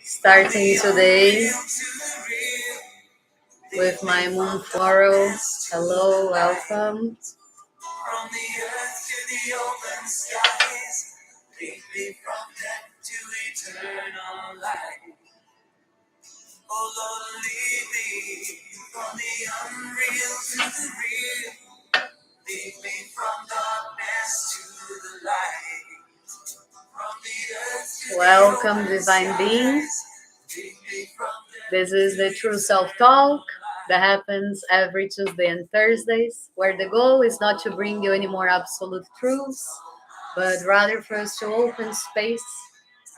Starting today with my moon floral. Hello, welcome. From the earth to the open skies, lead me from death to eternal life. Oh Lord, lead me from the unreal to the real. Lead me from darkness to the light. From the earth to welcome, divine beings. This is the True Self Talk that happens every Tuesday and Thursdays, where the goal is not to bring you any more absolute truths, but rather for us to open space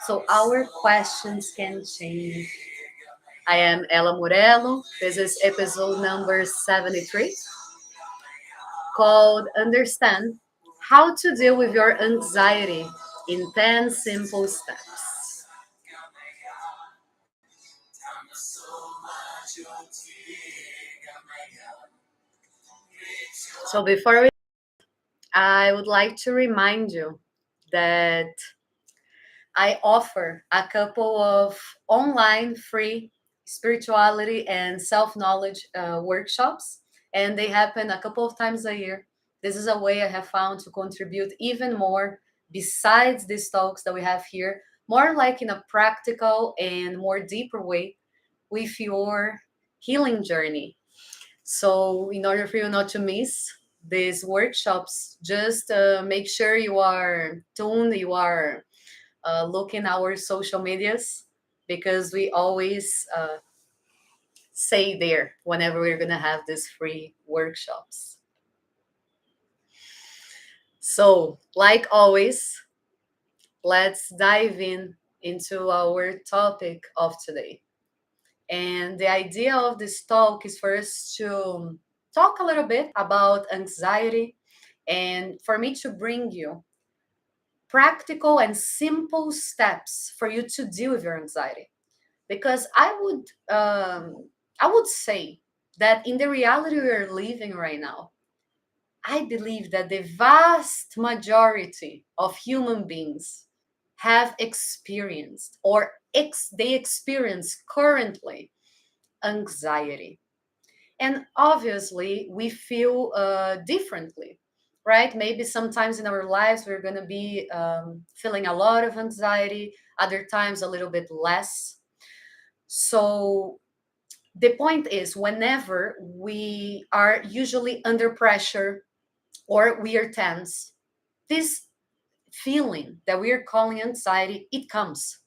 so our questions can change. I am Ella Morello. This is episode number 73, called Understand How to Deal with Your Anxiety in 10 Simple Steps. So I would like to remind you that I offer a couple of online free spirituality and self-knowledge workshops, and they happen a couple of times a year. This is a way I have found to contribute even more besides these talks that we have here, more like in a practical and more deeper way with your healing journey. So, in order for you not to miss these workshops, just make sure you are tuned, you are looking our social medias, because we always say there whenever we're going to have these free workshops. So, like always, let's dive into our topic of today. And the idea of this talk is for us to talk a little bit about anxiety and for me to bring you practical and simple steps for you to deal with your anxiety. Because I would say that in the reality we are living right now, I believe that the vast majority of human beings have experienced or they experience currently anxiety. And obviously, we feel differently, right? Maybe sometimes in our lives, we're going to be feeling a lot of anxiety, other times a little bit less. So, the point is, whenever we are usually under pressure or we are tense, this feeling that we are calling anxiety, it comes.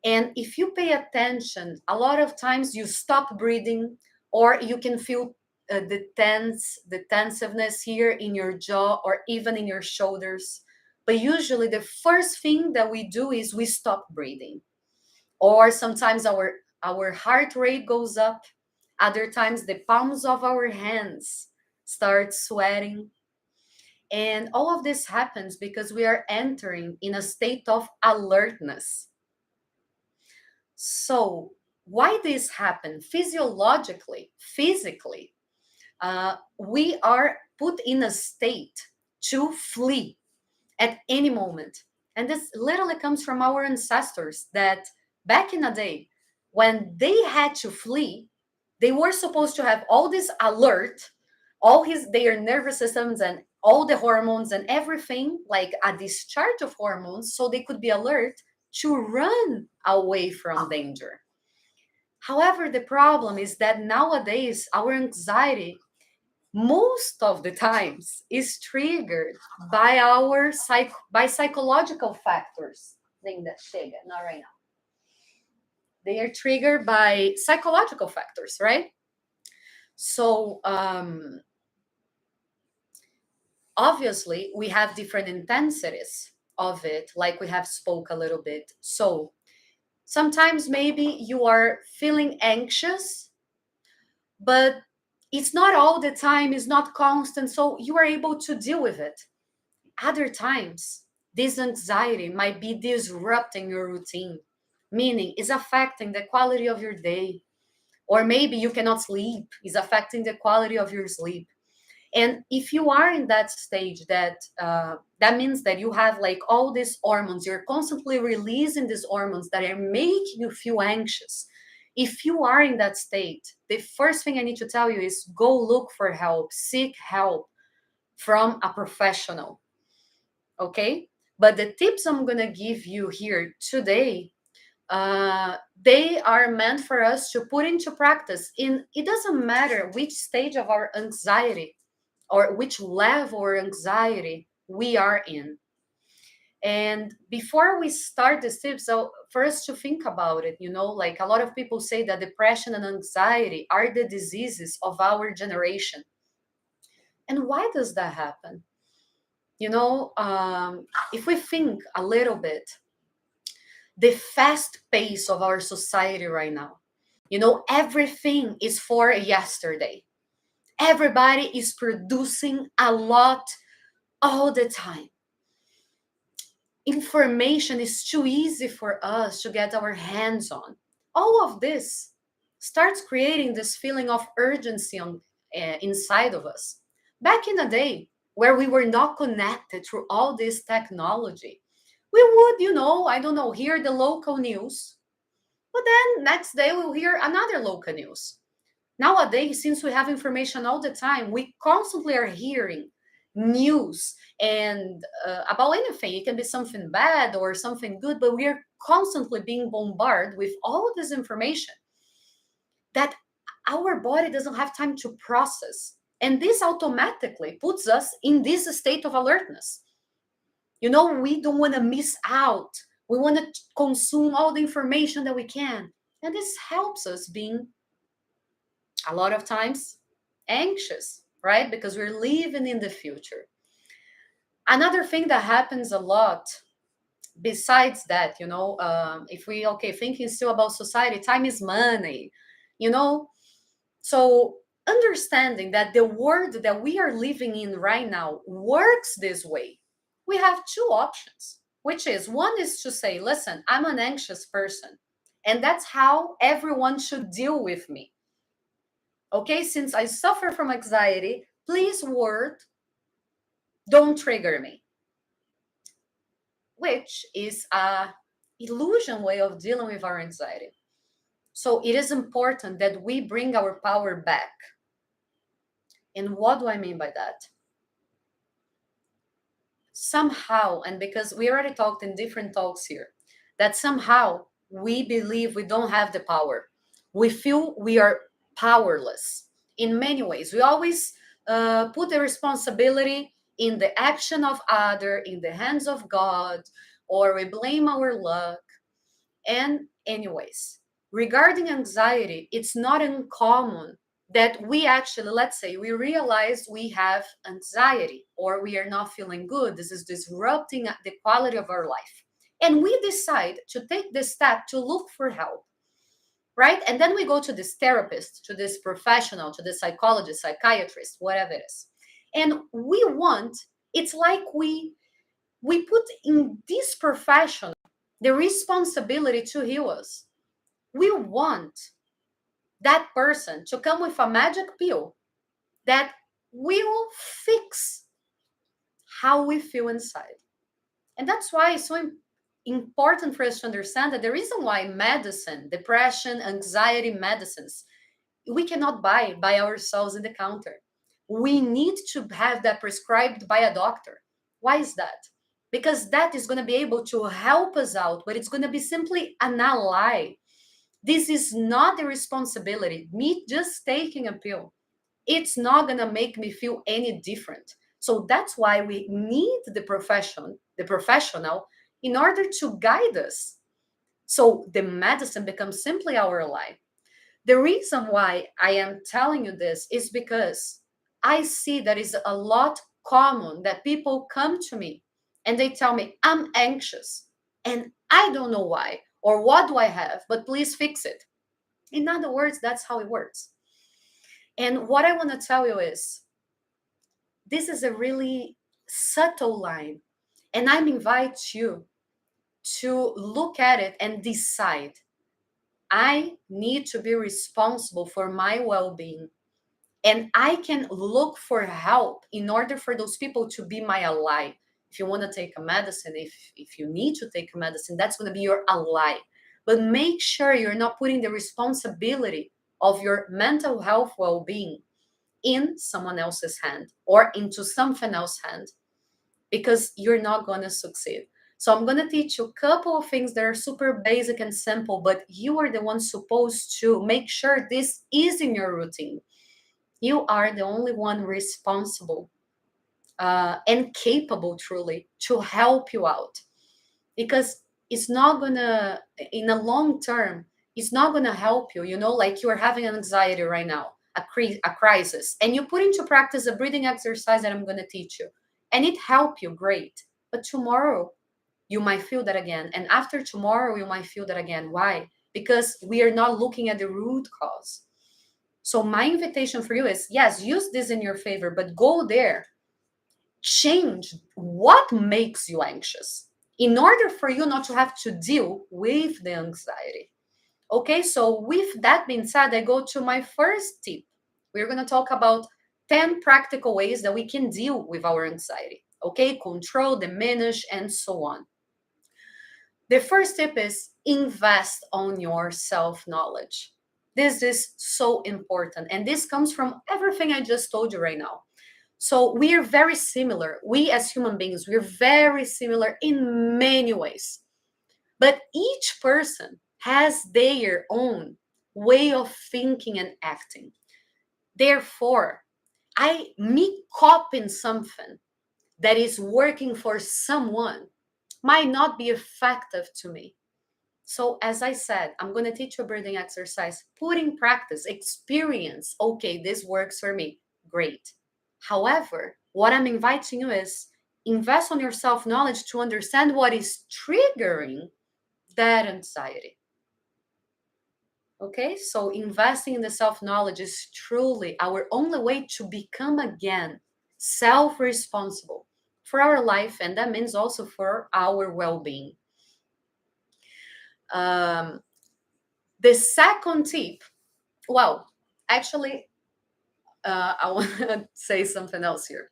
And if you pay attention, a lot of times you stop breathing, or you can feel the tensiveness here in your jaw or even in your shoulders. But usually, the first thing that we do is we stop breathing, or sometimes our heart rate goes up. Other times, the palms of our hands start sweating. And all of this happens because we are entering in a state of alertness. So, why this happen physiologically, physically? We are put in a state to flee at any moment. And this literally comes from our ancestors that back in the day, when they had to flee, they were supposed to have all this alert, their nervous systems and all the hormones and everything, like a discharge of hormones, so they could be alert to run away from danger. However, the problem is that nowadays our anxiety most of the times is triggered by by psychological factors. Linda, chega, not right now. They are triggered by psychological factors, right? So obviously we have different intensities of it, like we have spoke a little bit. So sometimes maybe you are feeling anxious, but it's not all the time, it's not constant, so you are able to deal with it. Other times, this anxiety might be disrupting your routine, meaning it's affecting the quality of your day. Or maybe you cannot sleep, it's affecting the quality of your sleep. And if you are in that stage, that means that you have like all these hormones, you're constantly releasing these hormones that are making you feel anxious. If you are in that state, the first thing I need to tell you is go look for help, seek help from a professional. Okay? But the tips I'm gonna give you here today, they are meant for us to put into practice. It doesn't matter which stage of our anxiety or which level of anxiety we are in. And before we start this tip, so for us to think about it, like a lot of people say that depression and anxiety are the diseases of our generation. And why does that happen? If we think a little bit, the fast pace of our society right now, everything is for yesterday. Everybody is producing a lot all the time. Information is too easy for us to get our hands on. All of this starts creating this feeling of urgency inside of us. Back in the day, where we were not connected through all this technology, we would, I don't know, hear the local news, but then next day we'll hear another local news. Nowadays, since we have information all the time, we constantly are hearing news and about anything. It can be something bad or something good, but we are constantly being bombarded with all of this information that our body doesn't have time to process. And this automatically puts us in this state of alertness. We don't want to miss out. We want to consume all the information that we can. And this helps us being a lot of times anxious, right? Because we're living in the future. Another thing that happens a lot besides that, if we, okay, thinking still about society, time is money, you know? So understanding that the world that we are living in right now works this way, we have two options, which is one is to say, listen, I'm an anxious person, and that's how everyone should deal with me. Okay, since I suffer from anxiety, please, word, don't trigger me. Which is a illusion way of dealing with our anxiety. So it is important that we bring our power back. And what do I mean by that? Somehow, and because we already talked in different talks here, that somehow we believe we don't have the power. We feel we are powerless in many ways. We always put the responsibility in the action of other, in the hands of God, or we blame our luck. And anyways, regarding anxiety, it's not uncommon that we actually, let's say, we realize we have anxiety or we are not feeling good. This is disrupting the quality of our life. And we decide to take the step to look for help, right? And then we go to this therapist, to this professional, to the psychologist, psychiatrist, whatever it is. And we want, it's like we put in this professional the responsibility to heal us. We want that person to come with a magic pill that will fix how we feel inside. And that's why it's so important for us to understand that the reason why medicine, depression, anxiety medicines, we cannot buy by ourselves in the counter. We need to have that prescribed by a doctor. Why is that? Because that is going to be able to help us out, but it's going to be simply an ally. This is not the responsibility. Me just taking a pill, it's not going to make me feel any different. So that's why we need the professional, in order to guide us. So the medicine becomes simply our ally. The reason why I am telling you this is because I see that is a lot common that people come to me and they tell me, I'm anxious and I don't know why or what do I have, but please fix it. In other words, that's how it works. And what I want to tell you is this is a really subtle line. And I invite you to look at it and decide I need to be responsible for my well being. And I can look for help in order for those people to be my ally. If you want to take a medicine, if you need to take a medicine, that's going to be your ally. But make sure you're not putting the responsibility of your mental health well-being in someone else's hand or into something else's hand, because you're not going to succeed. So I'm going to teach you a couple of things that are super basic and simple, but you are the one supposed to make sure this is in your routine. You are the only one responsible and capable truly to help you out, because it's not gonna, in a long term, it's not gonna help you. You know, like you are having an anxiety right now, a crisis, and you put into practice a breathing exercise that I'm gonna teach you, and it help you, great. But tomorrow you might feel that again, and after tomorrow you might feel that again. Why? Because we are not looking at the root cause. So my invitation for you is, yes, use this in your favor, but go there, change what makes you anxious in order for you not to have to deal with the anxiety. Okay, so with that being said, I go to my first tip. We're going to talk about 10 practical ways that we can deal with our anxiety. Okay, control, diminish, and so on. The first tip is invest on your self knowledge. This is so important. And this comes from everything I just told you right now. So we are very similar. We as human beings, we're very similar in many ways. But each person has their own way of thinking and acting. Therefore, me copying something that is working for someone might not be effective to me. So, as I said, I'm going to teach you a breathing exercise. Put in practice, experience. Okay, this works for me. Great. However, what I'm inviting you is invest on your self knowledge to understand what is triggering that anxiety. Okay, so investing in the self knowledge is truly our only way to become again self responsible for our life, and that means also for our well being. Um, the second tip, well, actually, I want to say something else here.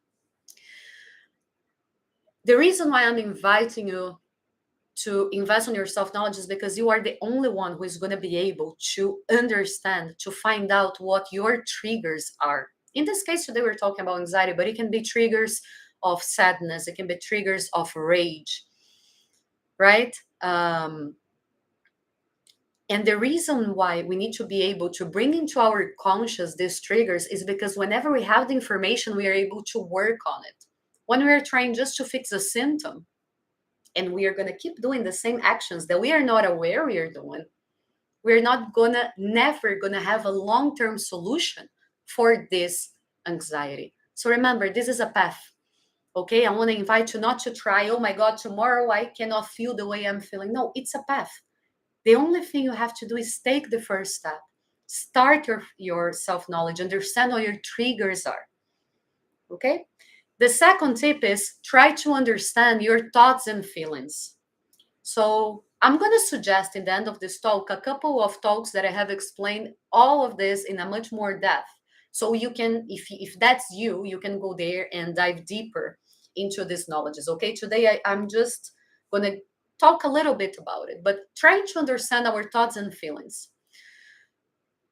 The reason why I'm inviting you to invest on your self knowledge is because you are the only one who is going to be able to understand, to find out what your triggers are. In this case, today we're talking about anxiety, but it can be triggers of sadness, it can be triggers of rage, right? And the reason why we need to be able to bring into our conscious these triggers is because whenever we have the information, we are able to work on it. When we are trying just to fix a symptom, and we are going to keep doing the same actions that we are not aware we are doing, we're not gonna never gonna have a long-term solution for this anxiety. So remember, this is a path. Okay, I want to invite you not to try, oh my god, tomorrow I cannot feel the way I'm feeling. No, it's a path. The only thing you have to do is take the first step. Start your self-knowledge, understand what your triggers are. Okay, the second tip is try to understand your thoughts and feelings. So I'm going to suggest in the end of this talk a couple of talks that I have explained all of this in a much more depth. So you can, if that's you, you can go there and dive deeper into these knowledges. Okay, today I'm just going to talk a little bit about it, but trying to understand our thoughts and feelings.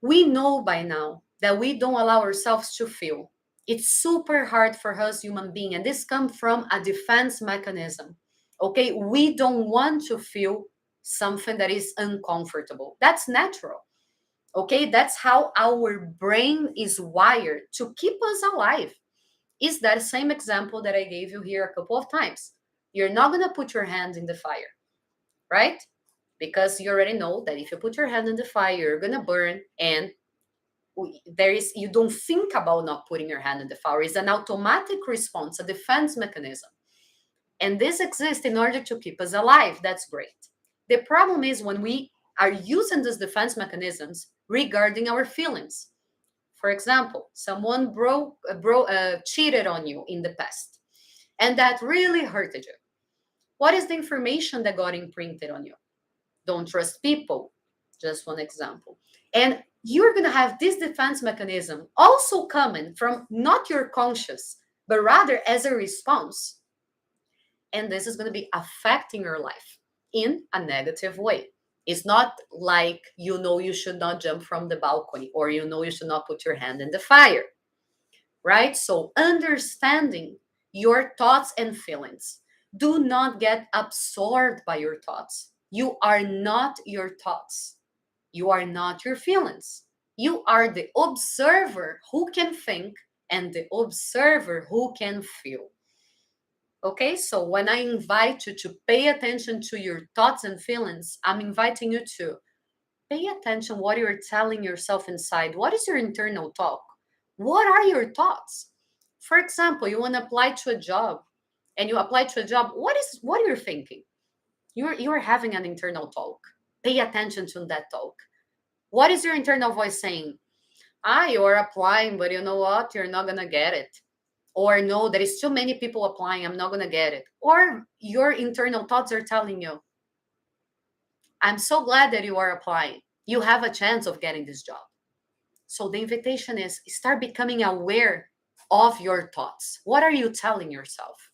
We know by now that we don't allow ourselves to feel. It's super hard for us human being, and this comes from a defense mechanism. Okay, we don't want to feel something that is uncomfortable. That's natural. Okay, that's how our brain is wired to keep us alive. Is that same example that I gave you here a couple of times? You're not going to put your hand in the fire, right? Because you already know that if you put your hand in the fire, you're going to burn, and you don't think about not putting your hand in the fire. It's an automatic response, a defense mechanism. And this exists in order to keep us alive. That's great. The problem is when we are using these defense mechanisms regarding our feelings. For example, someone cheated on you in the past, and that really hurted you. What is the information that got imprinted on you? Don't trust people. Just one example. And you're going to have this defense mechanism also coming from not your conscious, but rather as a response. And this is going to be affecting your life in a negative way. It's not like you should not jump from the balcony, or you should not put your hand in the fire, right? So understanding your thoughts and feelings. Do not get absorbed by your thoughts. You are not your thoughts. You are not your feelings. You are the observer who can think and the observer who can feel. Okay, so when I invite you to pay attention to your thoughts and feelings, I'm inviting you to pay attention what you're telling yourself inside. What is your internal talk? What are your thoughts? For example, you want to apply to a job, and you apply to a job. What are you thinking? You're having an internal talk. Pay attention to that talk. What is your internal voice saying? You're applying, but you know what? You're not gonna get it. Or no, there is too many people applying, I'm not gonna get it. Or your internal thoughts are telling you, I'm so glad that you are applying. You have a chance of getting this job. So the invitation is start becoming aware of your thoughts. What are you telling yourself?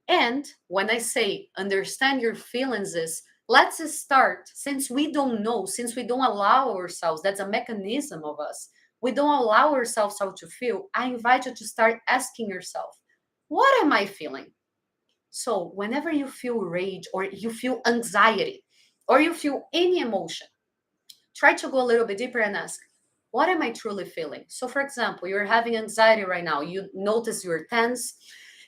And when I say understand your feelings, is let's start, since we don't know, since we don't allow ourselves, that's a mechanism of us. We don't allow ourselves how to feel. I invite you to start asking yourself, what am I feeling? So whenever you feel rage or you feel anxiety or you feel any emotion, try to go a little bit deeper and ask, what am I truly feeling? So for example, you're having anxiety right now. You notice you're tense,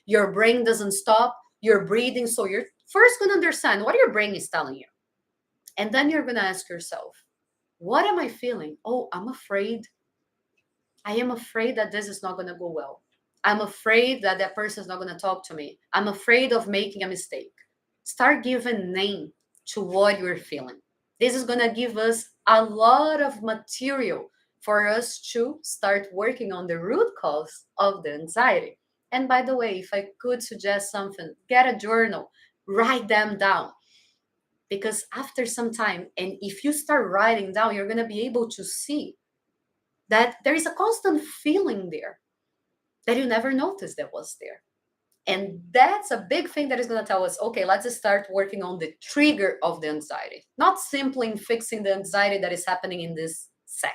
your brain doesn't stop, you're breathing. So you're first going to understand what your brain is telling you. And then you're going to ask yourself, what am I feeling? Oh, I'm afraid. I am afraid that this is not going to go well. I'm afraid that that person is not going to talk to me. I'm afraid of making a mistake. Start giving name to what you're feeling. This is going to give us a lot of material for us to start working on the root cause of the anxiety. And by the way, if I could suggest something, get a journal, write them down. Because after some time, and if you start writing down, you're going to be able to see that there is a constant feeling there that you never noticed that was there. And that's a big thing that is going to tell us, okay, let's start working on the trigger of the anxiety, not simply in fixing the anxiety that is happening in this second.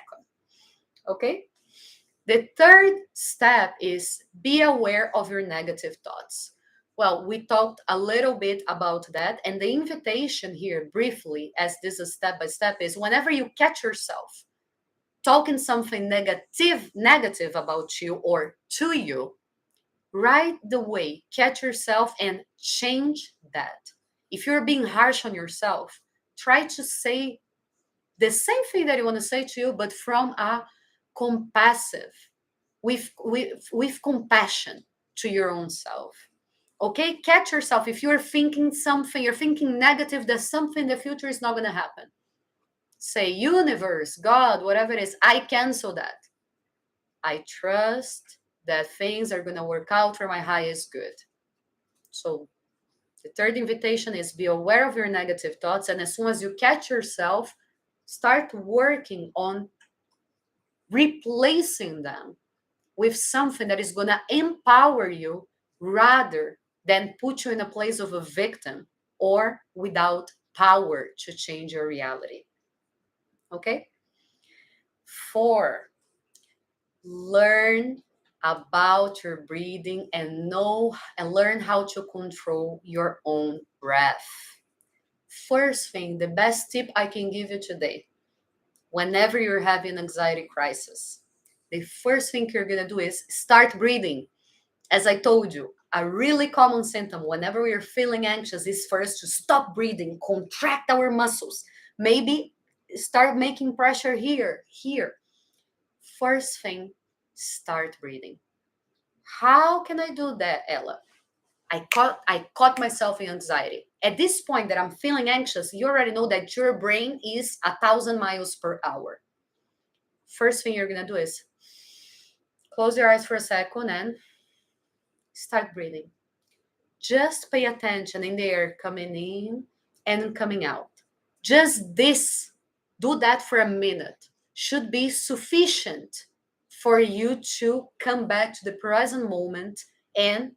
Okay? The third step is be aware of your negative thoughts. Well, we talked a little bit about that. And the invitation here, briefly, as this is step by step, is whenever you catch yourself talking something negative about you or to you, right the way, catch yourself and change that. If you're being harsh on yourself, try to say the same thing that you want to say to you, but from a compassive, with compassion to your own self. Okay, catch yourself. If you're thinking something, you're thinking negative, that something in the future is not going to happen. Say, universe, God, whatever it is, I cancel that. I trust that things are going to work out for my highest good. So the third invitation is be aware of your negative thoughts. And as soon as you catch yourself, start working on replacing them with something that is going to empower you rather than put you in a place of a victim or without power to change your reality. Okay? 4, learn about your breathing and know and learn how to control your own breath. First thing, the best tip I can give you today, whenever you're having an anxiety crisis, the first thing you're going to do is start breathing. As I told you, a really common symptom whenever we're feeling anxious is for us to stop breathing, contract our muscles, maybe start making pressure here. First thing, start breathing. How can I do that, Ella? I caught myself in anxiety. At this point that I'm feeling anxious, you already know that your brain is 1,000 miles per hour. First thing you're gonna do is close your eyes for a second and start breathing. Just pay attention in the air coming in and coming out. Just this. Do that for a minute. should be sufficient for you to come back to the present moment and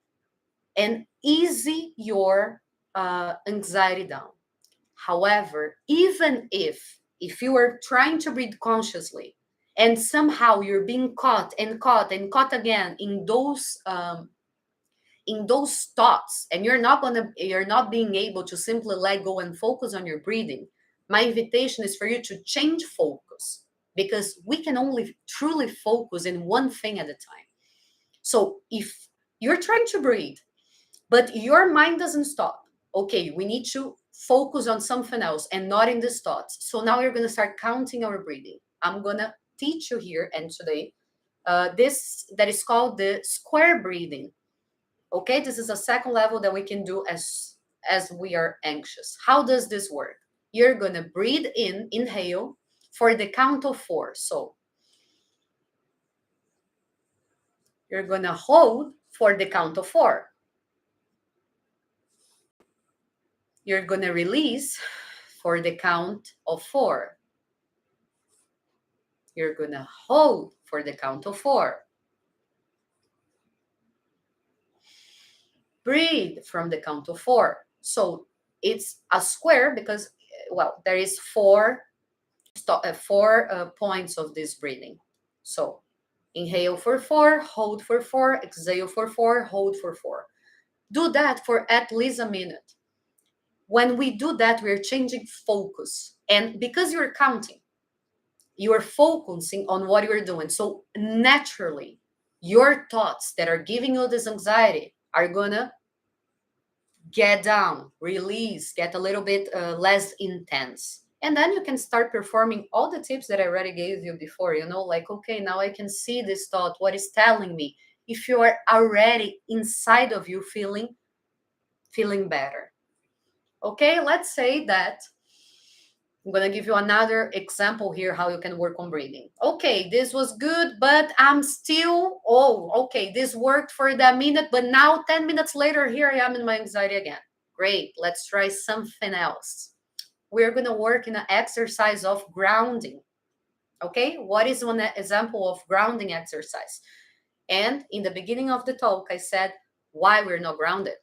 ease your anxiety down. However, even if you are trying to breathe consciously and somehow you're being caught and caught and caught again in those thoughts, and you're not being able to simply let go and focus on your breathing, my invitation is for you to change focus, because we can only truly focus in one thing at a time. So if you're trying to breathe but your mind doesn't stop, okay, we need to focus on something else and not in these thoughts. So now you're going to start counting our breathing. I'm going to teach you here and today this that is called the square breathing. Okay, this is a second level that we can do as we are anxious. How does this work? You're going to breathe in, inhale for the count of 4. So you're going to hold for the count of 4. You're going to release for the count of 4. You're going to hold for the count of 4. Breathe from the count of 4. So it's a square because, well, there is four points of this breathing. So inhale for 4, hold for 4, exhale for 4, hold for 4. Do that for at least a minute. When we do that, we're changing focus. And because you're counting, you are focusing on what you're doing. So naturally, your thoughts that are giving you this anxiety are gonna get down, release, get a little bit less intense. And then you can start performing all the tips that I already gave you before, like, okay, now I can see this thought, what is telling me. If you are already inside of you feeling better. Okay, let's say that I'm going to give you another example here how you can work on breathing. Okay, this was good, but I'm still, okay, this worked for that minute, but now 10 minutes later, here I am in my anxiety again. Great, let's try something else. We're going to work in an exercise of grounding. Okay, what is one example of grounding exercise? And in the beginning of the talk, I said why we're not grounded.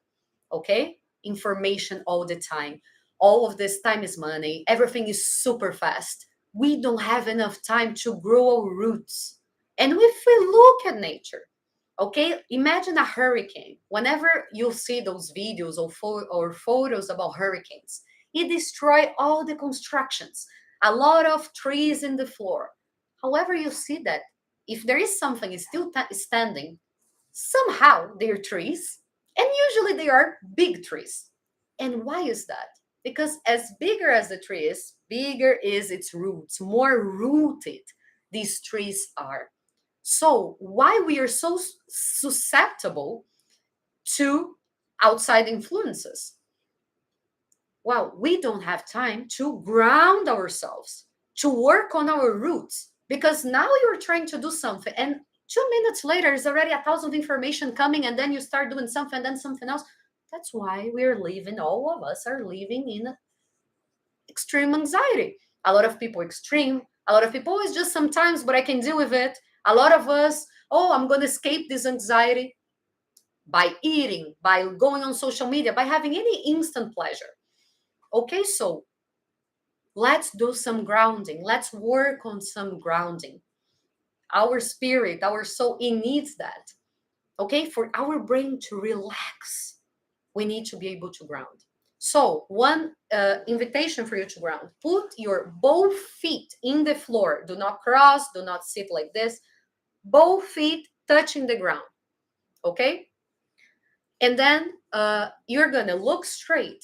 Okay, information all the time. All of this time is money. Everything is super fast. We don't have enough time to grow our roots. And if we look at nature, okay, imagine a hurricane. Whenever you see those videos or photos about hurricanes, it destroys all the constructions, a lot of trees in the floor. However, you see that if there is something is still standing, somehow they're trees, and usually they are big trees. And why is that? Because as bigger as the tree is, bigger is its roots, more rooted these trees are. So why we are so susceptible to outside influences? Well, we don't have time to ground ourselves, to work on our roots, because now you're trying to do something and 2 minutes later is already 1,000 information coming, and then you start doing something and then something else. That's why we're living, all of us are living in extreme anxiety. A lot of people extreme, a lot of people is just sometimes, but I can deal with it. A lot of us, I'm going to escape this anxiety by eating, by going on social media, by having any instant pleasure. Okay, so let's do some grounding. Let's work on some grounding. Our spirit, our soul, it needs that. Okay, for our brain to relax, we need to be able to ground. So one invitation for you to ground: put your both feet in the floor. Do not cross, do not sit like this. Both feet touching the ground. Okay, and then you're gonna look straight,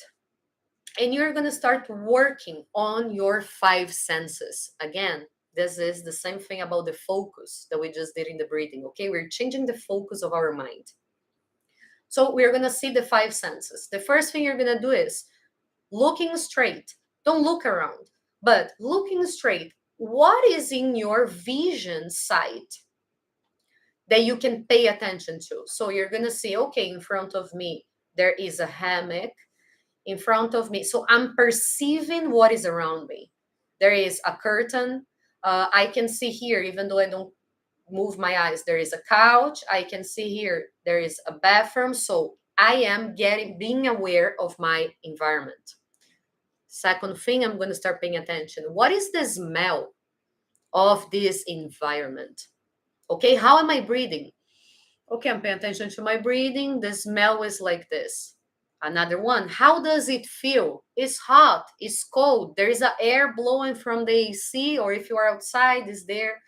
and you're gonna start working on your 5 senses. Again, this is the same thing about the focus that we just did in the breathing. Okay, we're changing the focus of our mind. So we're going to see the 5 senses. The first thing you're going to do is looking straight. Don't look around, but looking straight. What is in your vision sight that you can pay attention to? So you're going to see, okay, in front of me, there is a hammock in front of me. So I'm perceiving what is around me. There is a curtain. I can see here, even though I don't move my eyes, there is a couch. I can see here there is a bathroom. So I am being aware of my environment. Second thing, I'm going to start paying attention. What is the smell of this environment? Okay, how am I breathing? Okay, I'm paying attention to my breathing. The smell is like this. Another one, how does it feel? It's hot, it's cold. There is a air blowing from the AC, or if you are outside, is there?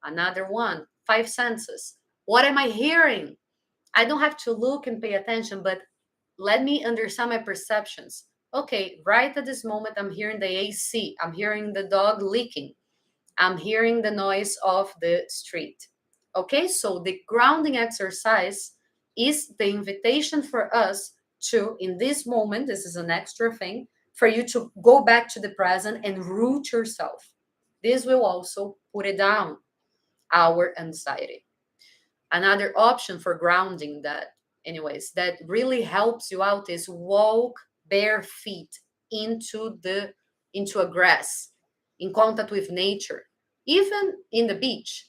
Another one, five senses. What am I hearing? I don't have to look and pay attention, but let me understand my perceptions. Okay, right at this moment, I'm hearing the AC. I'm hearing the dog licking. I'm hearing the noise of the street. Okay, so the grounding exercise is the invitation for us to, in this moment, this is an extra thing, for you to go back to the present and root yourself. This will also put it down, our anxiety. Another option for grounding that, anyways, that really helps you out is walk bare feet into a grass, in contact with nature, even in the beach.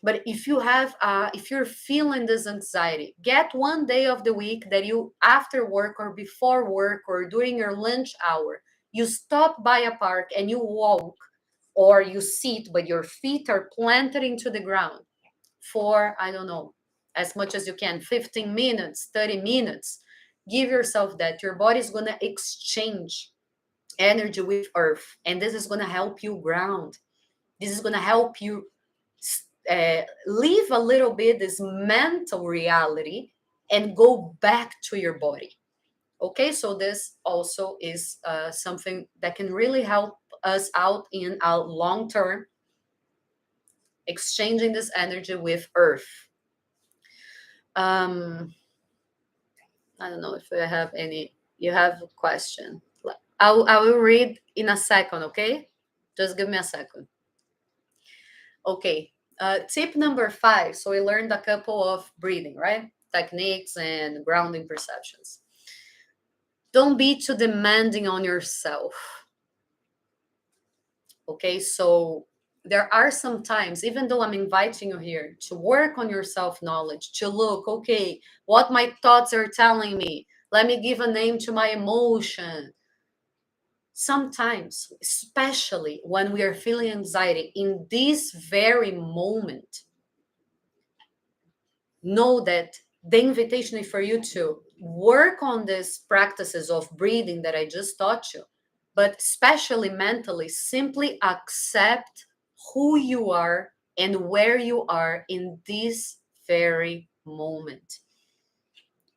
But if you're feeling this anxiety, get one day of the week that you, after work or before work or during your lunch hour, you stop by a park and you walk, or you sit but your feet are planted into the ground for, I don't know, as much as you can, 15 minutes, 30 minutes. Give yourself that. Your body is going to exchange energy with earth, and this is going to help you ground. This is going to help you leave a little bit this mental reality and go back to your body. Okay, so this also is something that can really help us out in a long term, exchanging this energy with earth. um I don't know if I have any. You have a question? I will read in a second. Okay, just give me a second. Okay, tip number 5. So we learned a couple of breathing, right, techniques and grounding perceptions. Don't be too demanding on yourself. Okay, so there are some times, even though I'm inviting you here to work on your self knowledge, to look, okay, what my thoughts are telling me, let me give a name to my emotion. Sometimes, especially when we are feeling anxiety in this very moment, know that the invitation is for you to work on these practices of breathing that I just taught you, but especially mentally, simply accept who you are and where you are in this very moment.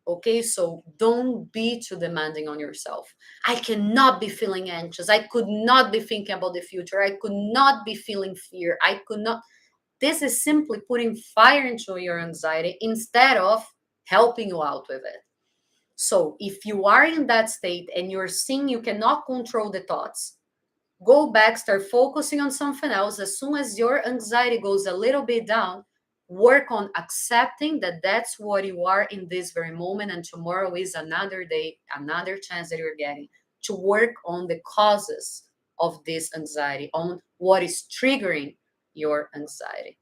Okay, so don't be too demanding on yourself. I cannot be feeling anxious. I could not be thinking about the future. I could not be feeling fear. I could not. This is simply putting fire into your anxiety instead of helping you out with it. So if you are in that state and you're seeing you cannot control the thoughts, go back, start focusing on something else. As soon as your anxiety goes a little bit down, work on accepting that that's what you are in this very moment, and tomorrow is another day, another chance that you're getting to work on the causes of this anxiety, on what is triggering your anxiety.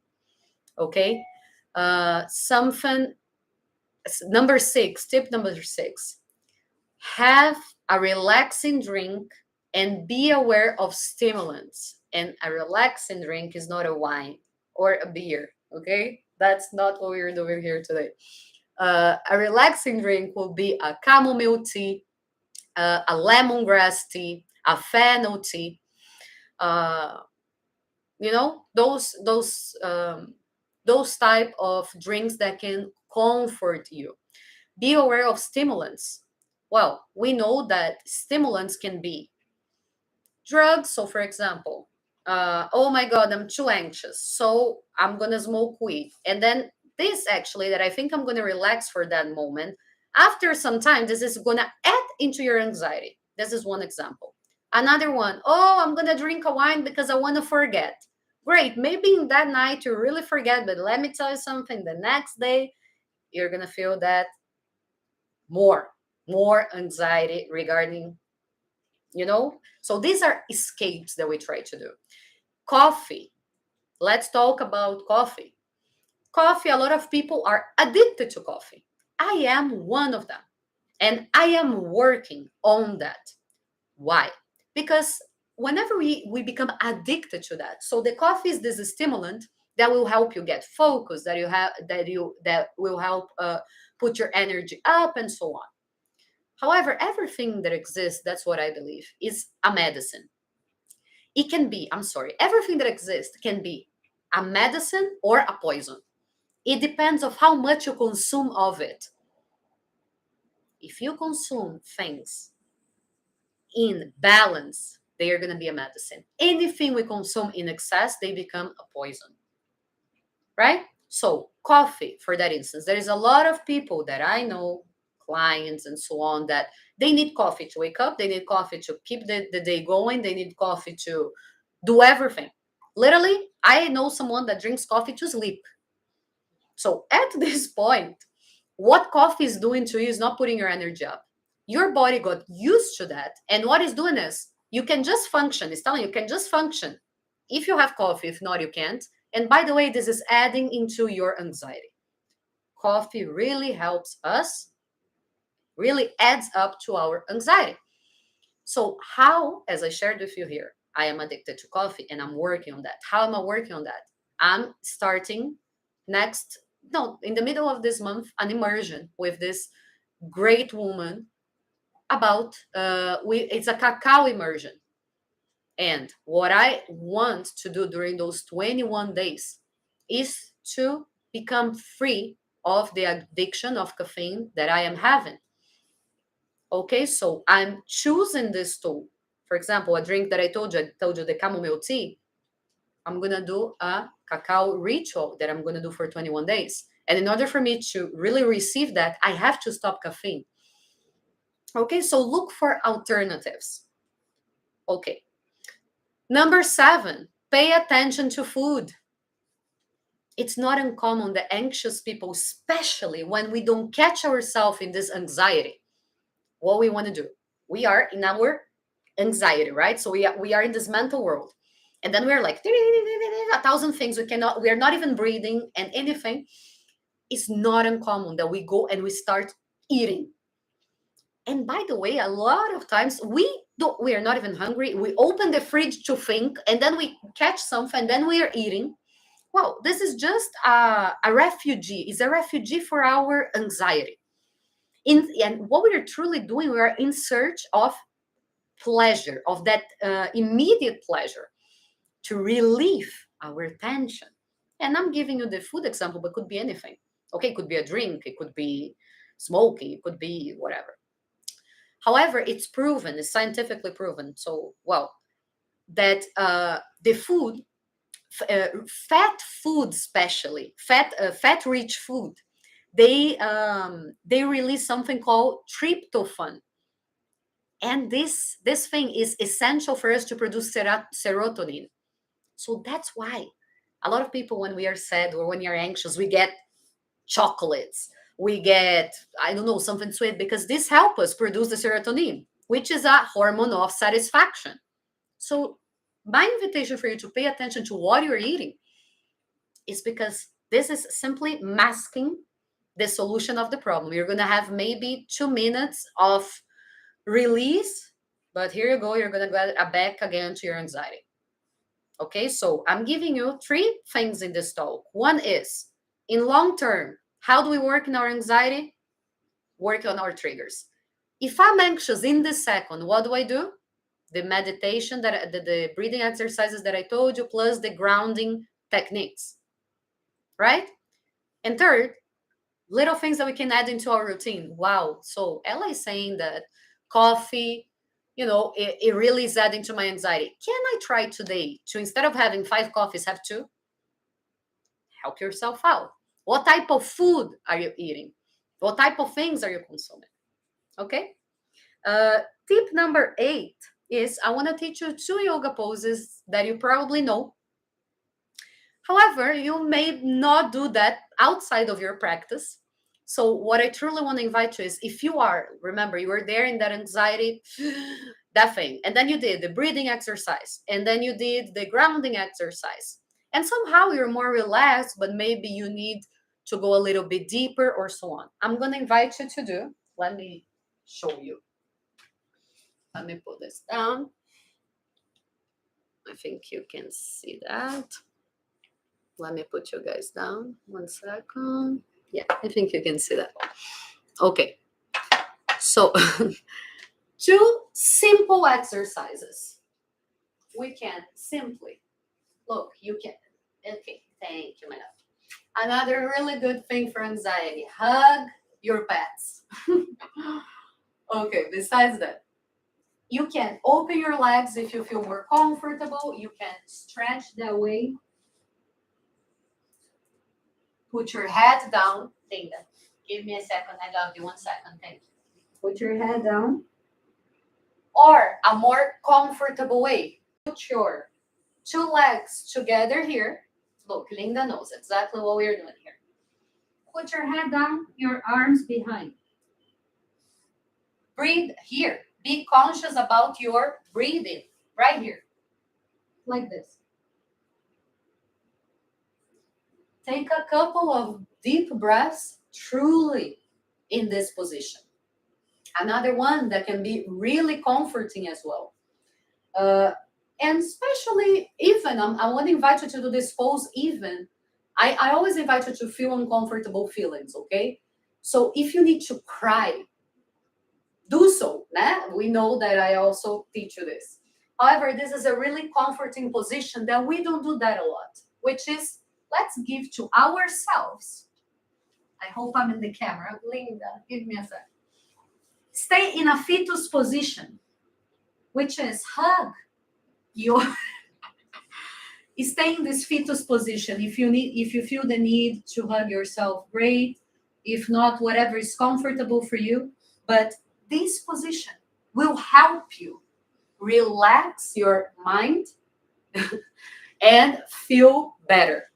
Okay, something number 6, tip number 6, have a relaxing drink and be aware of stimulants. And a relaxing drink is not a wine or a beer. Okay, that's not what we're doing here today. A relaxing drink will be a chamomile tea, a lemongrass tea, a fennel tea. uh, those type of drinks that can comfort you. Be aware of stimulants. Well, we know that stimulants can be drugs. So for example, oh my god, I'm too anxious, so I'm gonna smoke weed, and then this actually that I think I'm gonna relax for that moment, after some time this is gonna add into your anxiety. This is one example. Another one, oh, I'm gonna drink a wine because I want to forget. Great, maybe in that night you really forget, but let me tell you something, the next day you're gonna feel that more more anxiety regarding. So these are escapes that we try to do. Coffee, Let's talk about coffee. Coffee, a lot of people are addicted to coffee. I am one of them. And I am working on that. Why? Because whenever we become addicted to that, so the coffee is this stimulant that will help you get focused, that will help put your energy up and so on. However, everything that exists, that's what I believe, is a medicine. It can be, I'm sorry, everything that exists can be a medicine or a poison. It depends of how much you consume of it. If you consume things in balance, they are going to be a medicine. Anything we consume in excess, they become a poison, right? So, coffee, for that instance, there is a lot of people that I know, clients and so on, that they need coffee to wake up, they need coffee to keep the day going, they need coffee to do everything. Literally, I know someone that drinks coffee to sleep. So, at this point, what coffee is doing to you is not putting your energy up. Your body got used to that. And what it's doing is you can just function. It's telling you can just function if you have coffee. If not, you can't. And by the way, this is adding into your anxiety. Coffee really helps us, really adds up to our anxiety. So, how, as I shared with you here, I am addicted to coffee and I'm working on that. How am I working on that? I'm starting next, no, in the middle of this month, an immersion with this great woman about it's a cacao immersion. And what I want to do during those 21 days is to become free of the addiction of caffeine that I am having. Okay, so I'm choosing this tool. For example, a drink that I told you the chamomile tea. I'm gonna do a cacao ritual that I'm gonna do for 21 days. And in order for me to really receive that, I have to stop caffeine. Okay, so look for alternatives. Okay. Number 7, pay attention to food. It's not uncommon that anxious people, especially when we don't catch ourselves in this anxiety, what we want to do. We are in our anxiety, right? So we are in this mental world. And then we're like a thousand things we are not even breathing and anything. It's not uncommon that we go and we start eating. And by the way, a lot of times we are not even hungry. We open the fridge to think, and then we catch something, and then we are eating. Well, this is just a refugee. It's a refugee for our anxiety. And what we are truly doing, we are in search of pleasure, of that immediate pleasure to relieve our tension. And I'm giving you the food example, but it could be anything. Okay, it could be a drink, it could be smoking, it could be whatever. However, it's proven, it's scientifically proven. So, well, that the food, fat food, especially fat-rich food, they release something called tryptophan, and this thing is essential for us to produce serotonin. So that's why a lot of people, when we are sad or when we are anxious, we get chocolates, we get, I don't know, something sweet, because this helps us produce the serotonin, which is a hormone of satisfaction. So my invitation for you to pay attention to what you're eating is because this is simply masking the solution of the problem. You're going to have maybe 2 minutes of release, but here you go, you're going to get back again to your anxiety. Okay, so I'm giving you 3 things in this talk. One is, in long term, how do we work in our anxiety? Work on our triggers. If I'm anxious in this second, what do I do? The meditation, the breathing exercises that I told you, plus the grounding techniques, right? And third, little things that we can add into our routine. Wow. So Ella is saying that coffee, it really is adding to my anxiety. Can I try today to, instead of having 5 coffees, have 2? Help yourself out. What type of food are you eating? What type of things are you consuming? Okay. Tip number 8 is, I want to teach you 2 yoga poses that you probably know. However, you may not do that outside of your practice. So what I truly want to invite you is, if you are, remember, you were there in that anxiety, that thing, and then you did the breathing exercise, and then you did the grounding exercise, And somehow you're more relaxed, but maybe you need to go a little bit deeper or so on. I'm going to invite you to do. Let me show you. Let me put this down. I think you can see that. Let me put you guys down. 1 second. Yeah, I think you can see that. Okay. So, 2 simple exercises. We can simply look, you can. Okay, thank you, madam. Another really good thing for anxiety, hug your pets. Okay, besides that, you can open your legs if you feel more comfortable. You can stretch that way. Put your head down. Linda, give me a second. I love you. 1 second. Thank you. Put your head down. Or a more comfortable way. Put your 2 legs together here. Look, Linda knows exactly what we're doing here. Put your head down, your arms behind. Breathe here. Be conscious about your breathing right here. Like this. Take a couple of deep breaths truly in this position. Another one that can be really comforting as well. And especially even, I want to invite you to do this pose even. I always invite you to feel uncomfortable feelings, okay? So if you need to cry, do so. Né? We know that I also teach you this. However, this is a really comforting position that we don't do that a lot, which is let's give to ourselves. I hope I'm in the camera. Linda, give me a sec. Stay in a fetus position, which is hug your stay in this fetus position. If you feel the need to hug yourself, great. If not, whatever is comfortable for you. But this position will help you relax your mind and feel better.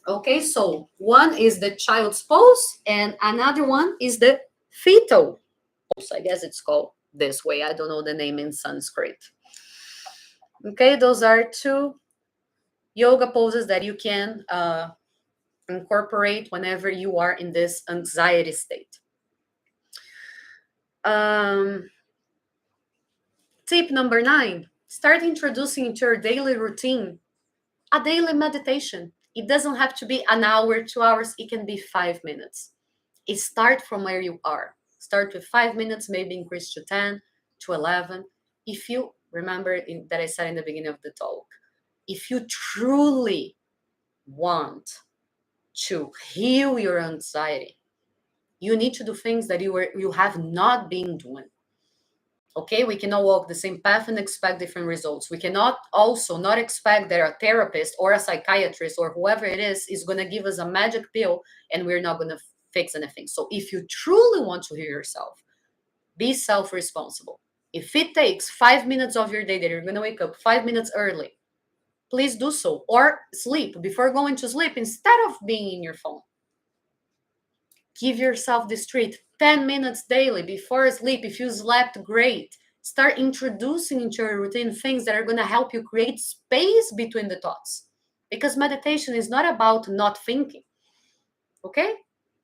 Okay, so one is the child's pose and another one is the fetal pose. I guess it's called this way. I don't know the name in Sanskrit. Okay, those are 2 yoga poses that you can incorporate whenever you are in this anxiety state. Tip number 9, start introducing into your daily routine a daily meditation. It doesn't have to be an hour, 2 hours, it can be 5 minutes. It start from where you are. Start with 5 minutes, maybe increase to 10, to 11. If you remember that I said in the beginning of the talk, if you truly want to heal your anxiety, you need to do things that you have not been doing. Okay, we cannot walk the same path and expect different results. We cannot also not expect that a therapist or a psychiatrist or whoever it is going to give us a magic pill and we're not going to fix anything. So if you truly want to heal yourself, be self-responsible. If it takes 5 minutes of your day that you're going to wake up 5 minutes early, please do so. Or sleep. Before going to sleep, instead of being in your phone, give yourself this treat. 10 minutes daily before sleep. If you slept, great. Start introducing into your routine things that are going to help you create space between the thoughts. Because meditation is not about not thinking. Okay?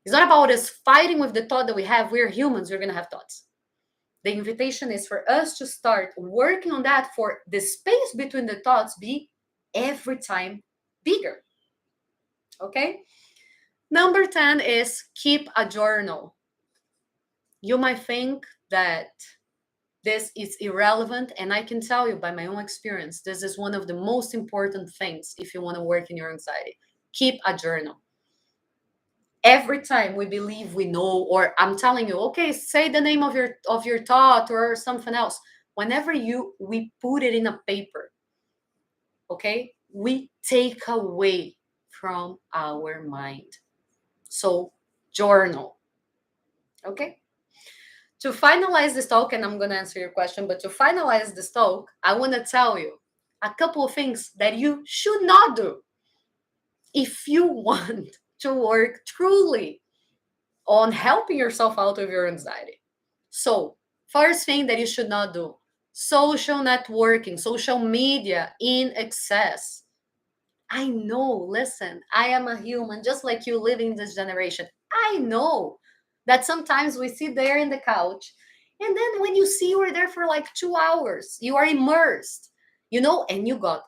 It's not about us fighting with the thought that we have. We're humans. We're going to have thoughts. The invitation is for us to start working on that, for the space between the thoughts be every time bigger. Okay? Number 10 is keep a journal. You might think that this is irrelevant, and I can tell you by my own experience, this is one of the most important things if you want to work in your anxiety. Keep a journal. Every time we believe we know, or I'm telling you, okay, say the name of your thought or something else. Whenever we put it in a paper, okay, we take away from our mind. So journal. Okay. To finalize this talk, and I'm going to answer your question, but to finalize this talk, I want to tell you a couple of things that you should not do if you want to work truly on helping yourself out of your anxiety. So, first thing that you should not do, social networking, social media in excess. I know, listen, I am a human just like you living in this generation. I know that sometimes we sit there in the couch, and then when you see you were there for like 2 hours, you are immersed, and you got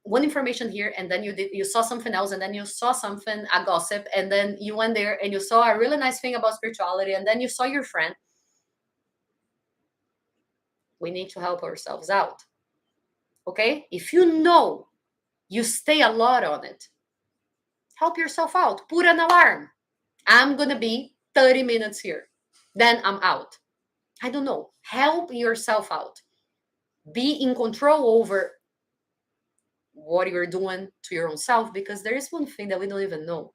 one information here, and then you saw something else, and then you saw something, a gossip, and then you went there and you saw a really nice thing about spirituality, and then you saw your friend. We need to help ourselves out. Okay? If you know you stay a lot on it, help yourself out. Put an alarm. I'm going to be 30 minutes here. Then I'm out. I don't know. Help yourself out. Be in control over what you're doing to your own self, because there is one thing that we don't even know.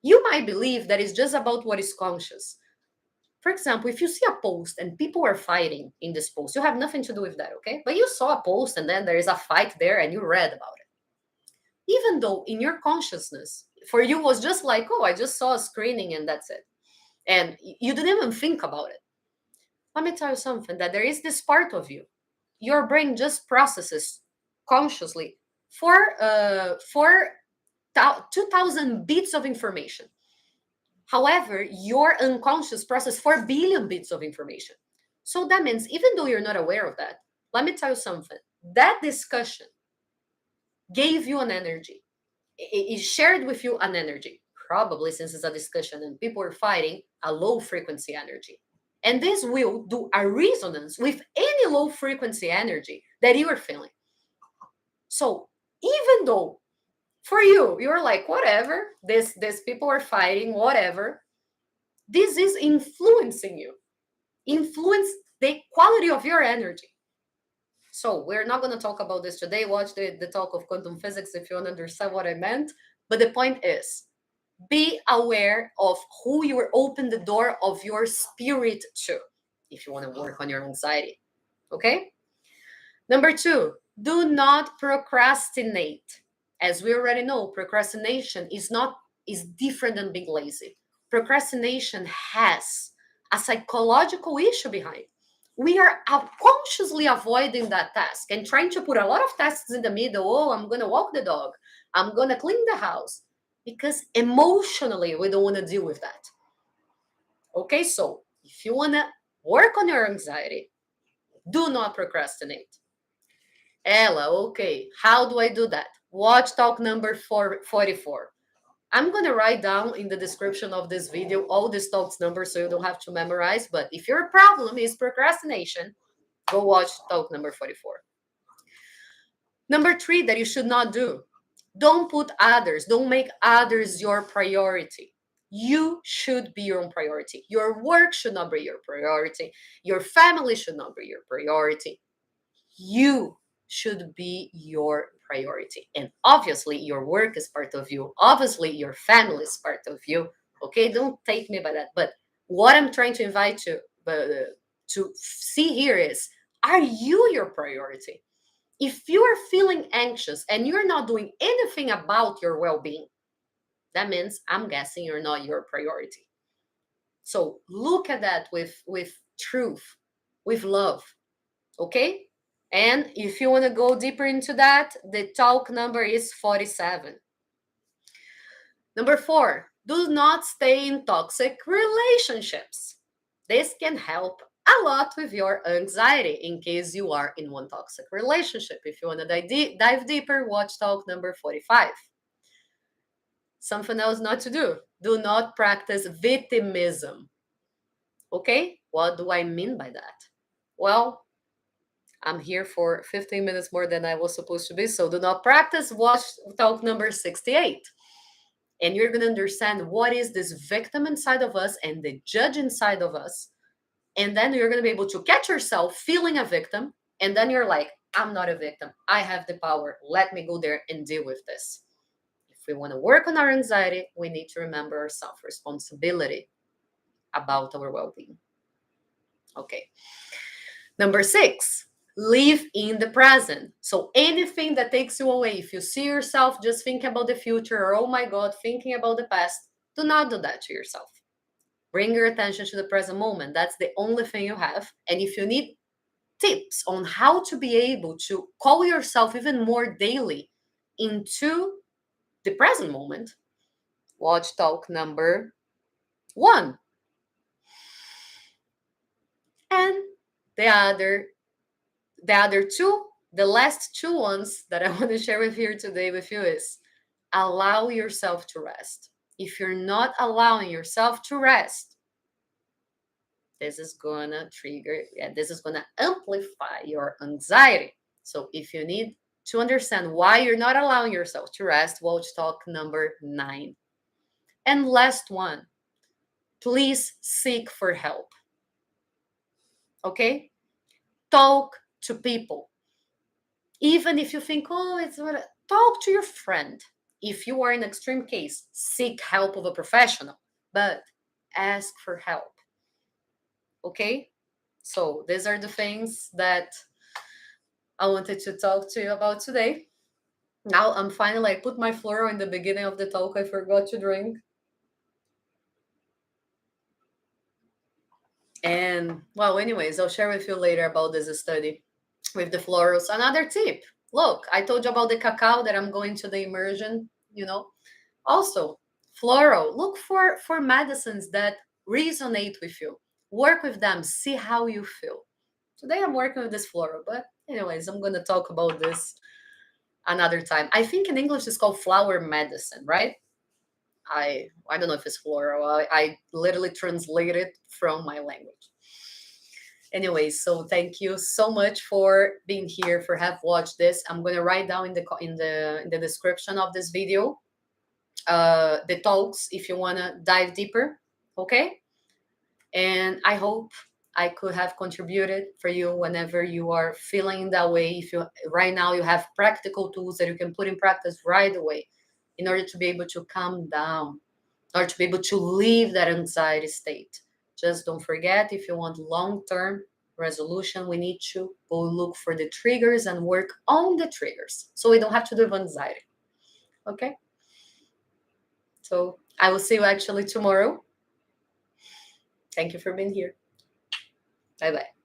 You might believe that it's just about what is conscious. For example, if you see a post and people are fighting in this post, you have nothing to do with that, okay? But you saw a post and then there is a fight there and you read about it. Even though in your consciousness, for you was just like, oh, I just saw a screening and that's it. And you didn't even think about it. Let me tell you something, that there is this part of you. Your brain just processes consciously for 2,000 bits of information. However, your unconscious process 4 billion bits of information. So that means even though you're not aware of that, let me tell you something. That discussion gave you an energy. It shared with you an energy. Probably since it's a discussion and people are fighting, a low frequency energy. And this will do a resonance with any low frequency energy that you are feeling. So even though for you, you're like, whatever, this people are fighting, whatever, this is influencing you, influence the quality of your energy. So we're not going to talk about this today. Watch the talk of quantum physics if you want to understand what I meant. But the point is, be aware of who you open the door of your spirit to if you want to work on your anxiety. Okay? Number 2, do not procrastinate. As we already know, procrastination is different than being lazy. Procrastination has a psychological issue behind. We are consciously avoiding that task and trying to put a lot of tasks in the middle. Oh, I'm going to walk the dog. I'm going to clean the house. Because emotionally, we don't want to deal with that. Okay, so if you want to work on your anxiety, do not procrastinate. Ella, okay, how do I do that? Watch talk number 44. I'm going to write down in the description of this video all these talks numbers so you don't have to memorize. But if your problem is procrastination, go watch talk number 44. Number 3 that you should not do. Don't put others, don't make others your priority. You should be your own priority. Your work should not be your priority. Your family should not be your priority. You should be your priority. And obviously, your work is part of you. Obviously, your family is part of you. Okay, don't take me by that. But what I'm trying to invite you to see here is, are you your priority? If you are feeling anxious and you're not doing anything about your well-being, that means I'm guessing you're not your priority. So look at that with truth, with love. Okay? And if you want to go deeper into that, the talk number is 47. Number 4, do not stay in toxic relationships. This can help a lot with your anxiety in case you are in one toxic relationship. If you want to dive deeper, watch talk number 45. Something else not to do. Do not practice victimism. Okay? What do I mean by that? Well, I'm here for 15 minutes more than I was supposed to be, so do not practice. Watch talk number 68. And you're going to understand what is this victim inside of us and the judge inside of us. And then you're going to be able to catch yourself feeling a victim. And then you're like, I'm not a victim. I have the power. Let me go there and deal with this. If we want to work on our anxiety, we need to remember our self-responsibility about our well-being. Okay. Number 6, live in the present. So anything that takes you away, if you see yourself just thinking about the future, or oh my God, thinking about the past, do not do that to yourself. Bring your attention to the present moment. That's the only thing you have. And if you need tips on how to be able to call yourself even more daily into the present moment. Watch talk number 1. And the other two, the last two ones that I want to share with here today with you is allow yourself to rest. If you're not allowing yourself to rest, this is gonna trigger, this is gonna amplify your anxiety. So if you need to understand why you're not allowing yourself to rest, watch talk number 9. And last one, please seek for help. Okay? Talk to people. Even if you think, oh, it's what, talk to your friend. If you are in extreme case, seek help of a professional, but ask for help. Okay? So these are the things that I wanted to talk to you about today. Now I'm finally, I put my floral in the beginning of the talk. I forgot to drink. And well, anyways, I'll share with you later about this study with the florals. Another tip. Look, I told you about the cacao that I'm going to the immersion, Also, floral, look for medicines that resonate with you. Work with them, see how you feel. Today I'm working with this floral, but anyways, I'm going to talk about this another time. I think in English it's called flower medicine, right? I don't know if it's floral. I literally translate it from my language. Anyways, so thank you so much for being here, for have watched this. I'm going to write down in the description of this video the talks if you want to dive deeper. Okay, and I hope I could have contributed for you whenever you are feeling that way. If you right now you have practical tools that you can put in practice right away in order to be able to calm down, or to be able to leave that anxiety state. Just don't forget, if you want long-term resolution, we need to go look for the triggers and work on the triggers so we don't have to do anxiety. Okay, so I will see you actually tomorrow. Thank you for being here. Bye bye.